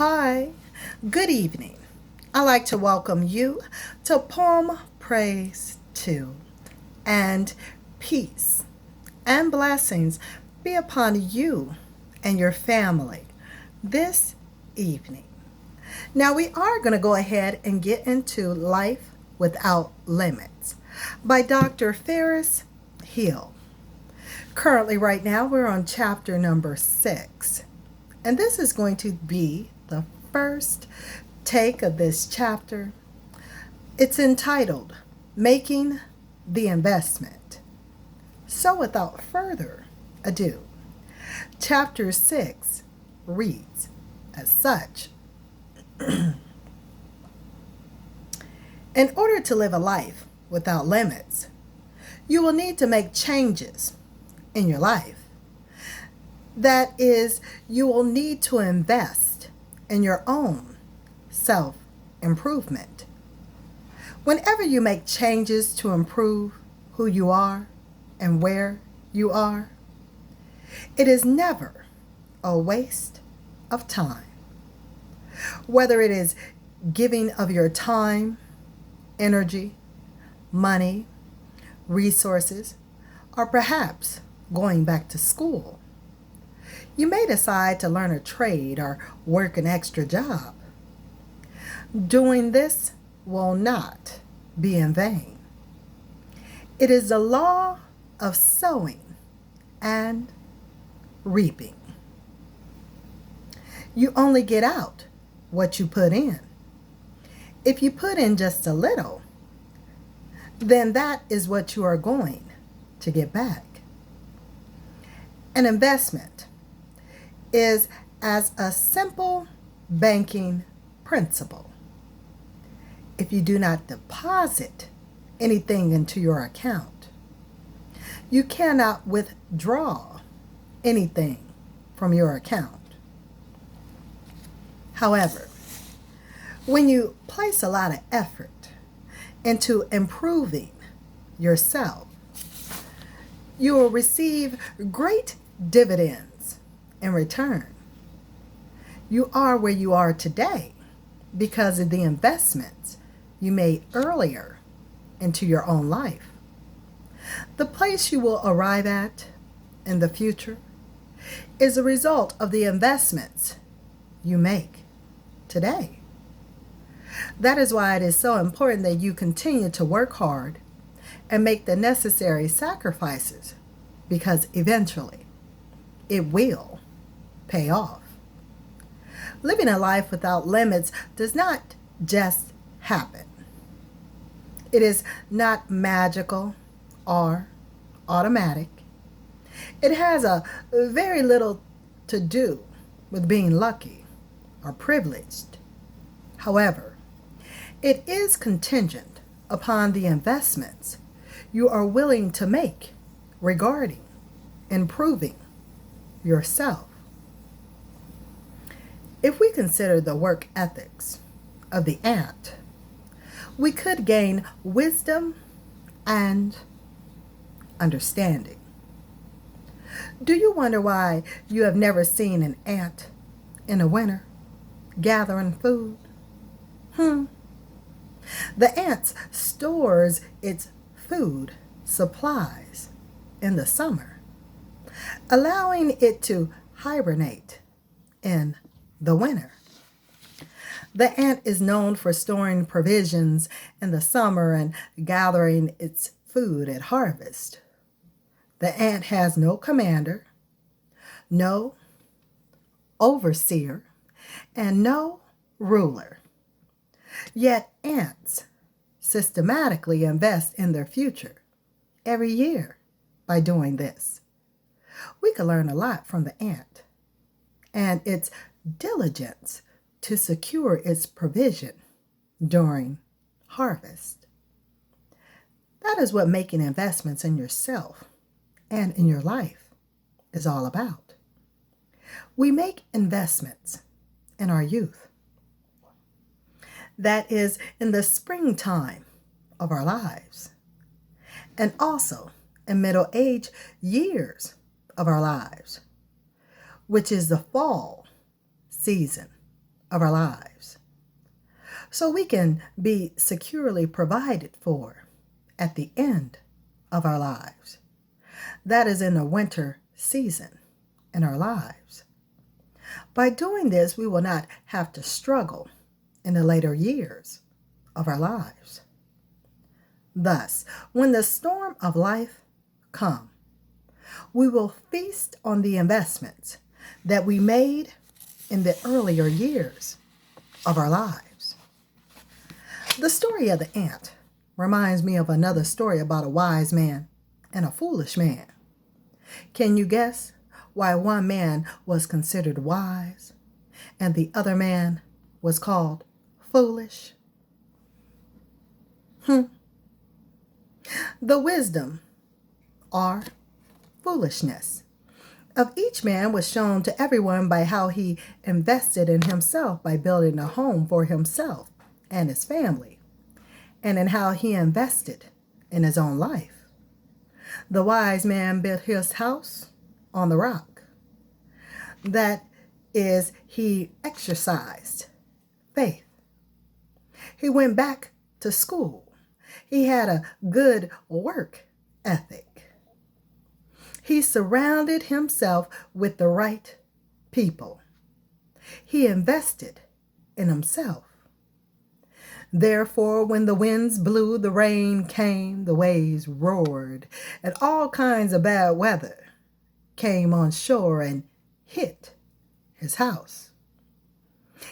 Hi, good evening. I'd like to welcome you to Poem Praise 2, and peace and blessings be upon you and your family this evening. Now, we are going to go ahead and get into Life Without Limits by Dr. Fairest Hill. Currently, right now, we're on chapter number 6. And this is going to be the first take of this chapter. It's entitled, Making the Investment. So without further ado, chapter 6 reads as such. In order to live a life without limits, you will need to make changes in your life. That is, you will need to invest in your own self-improvement. Whenever you make changes to improve who you are and where you are, it is never a waste of time. Whether it is giving of your time, energy, money, resources, or perhaps going back to school. You may decide to learn a trade or work an extra job. Doing this will not be in vain. It is the law of sowing and reaping. You only get out what you put in. If you put in just a little, then that is what you are going to get back. An investment is as a simple banking principle. If you do not deposit anything into your account, you cannot withdraw anything from your account. However, when you place a lot of effort into improving yourself, you will receive great dividends in return. You are where you are today because of the investments you made earlier into your own life. The place you will arrive at in the future is a result of the investments you make today. That is why it is so important that you continue to work hard and make the necessary sacrifices, because eventually it will pay off. Living a life without limits does not just happen. It is not magical or automatic. It has a very little to do with being lucky or privileged. However, it is contingent upon the investments you are willing to make regarding improving yourself. If we consider the work ethics of the ant, we could gain wisdom and understanding. Do you wonder why you have never seen an ant in the winter gathering food? The ant stores its food supplies in the summer, allowing it to hibernate in the winter. The ant is known for storing provisions in the summer and gathering its food at harvest. The ant has no commander, no overseer, and no ruler. Yet ants systematically invest in their future every year by doing this. We can learn a lot from the ant and its diligence to secure its provision during harvest. That is what making investments in yourself and in your life is all about. We make investments in our youth. That is in the springtime of our lives, and also in middle age years of our lives, which is the fall season of our lives, so we can be securely provided for at the end of our lives. That is in the winter season in our lives. By doing this, we will not have to struggle in the later years of our lives. Thus, when the storm of life comes, we will feast on the investments that we made in the earlier years of our lives. The story of the ant reminds me of another story about a wise man and a foolish man. Can you guess why one man was considered wise and the other man was called foolish? The wisdom, or foolishness, of each man was shown to everyone by how he invested in himself by building a home for himself and his family, and in how he invested in his own life. The wise man built his house on the rock. That is, he exercised faith. He went back to school. He had a good work ethic. He surrounded himself with the right people. He invested in himself. Therefore, when the winds blew, the rain came, the waves roared, and all kinds of bad weather came on shore and hit his house.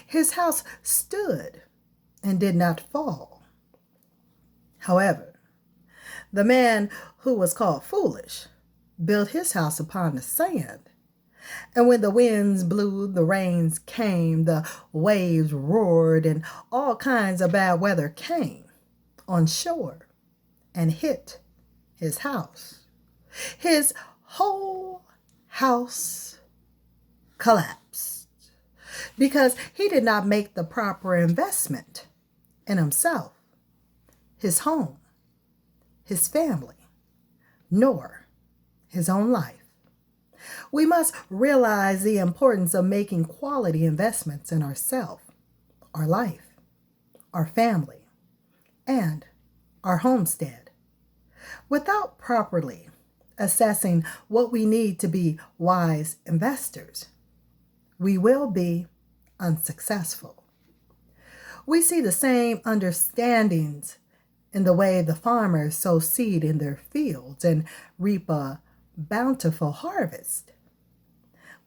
His house stood and did not fall. However, the man who was called foolish built his house upon the sand. And when the winds blew, the rains came, the waves roared, and all kinds of bad weather came on shore and hit his house. His whole house collapsed because he did not make the proper investment in himself, his home, his family, nor his own life. We must realize the importance of making quality investments in ourselves, our life, our family, and our homestead. Without properly assessing what we need to be wise investors, we will be unsuccessful. We see the same understandings in the way the farmers sow seed in their fields and reap a bountiful harvest.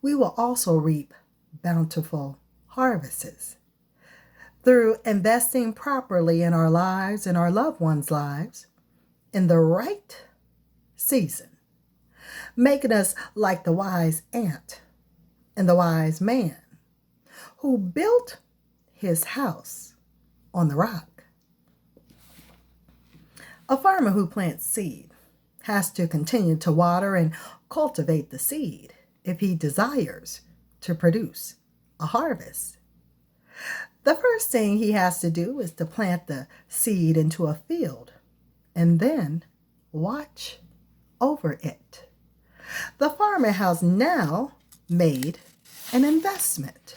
We will also reap bountiful harvests through investing properly in our lives and our loved ones' lives in the right season, making us like the wise ant and the wise man who built his house on the rock. A farmer who plants seed has to continue to water and cultivate the seed if he desires to produce a harvest. The first thing he has to do is to plant the seed into a field and then watch over it. The farmer has now made an investment.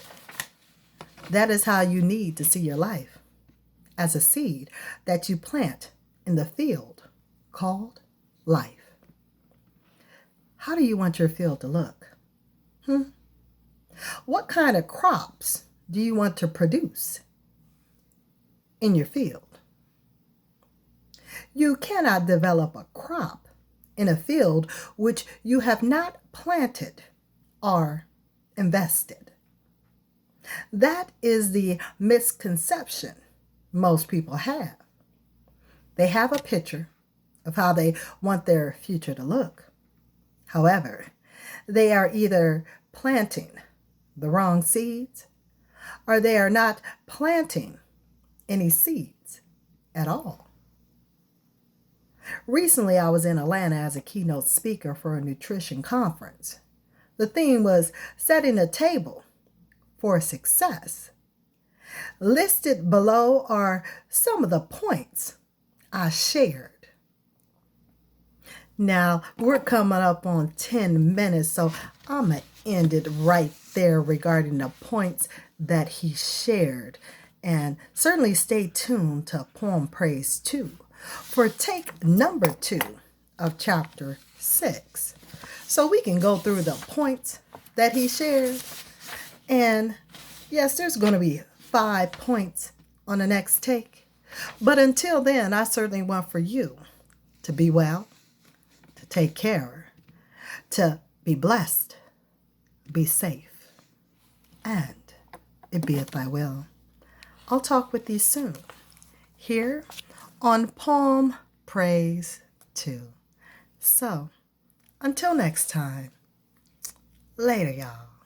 That is how you need to see your life, as a seed that you plant in the field called life. How do you want your field to look? What kind of crops do you want to produce in your field? You cannot develop a crop in a field which you have not planted or invested. That is the misconception most people have. They have a picture of how they want their future to look. However, they are either planting the wrong seeds or they are not planting any seeds at all. Recently, I was in Atlanta as a keynote speaker for a nutrition conference. The theme was setting a table for success. Listed below are some of the points I shared. Now, we're coming up on 10 minutes, so I'm going to end it right there regarding the points that he shared. And certainly stay tuned to Poem Praise 2 for take number 2 of chapter 6. So we can go through the points that he shared. And yes, there's going to be 5 points on the next take. But until then, I certainly want for you to be well, to take care, to be blessed, be safe, and it beeth thy will. I'll talk with thee soon here on Poem Praise 2. So, until next time, later, y'all.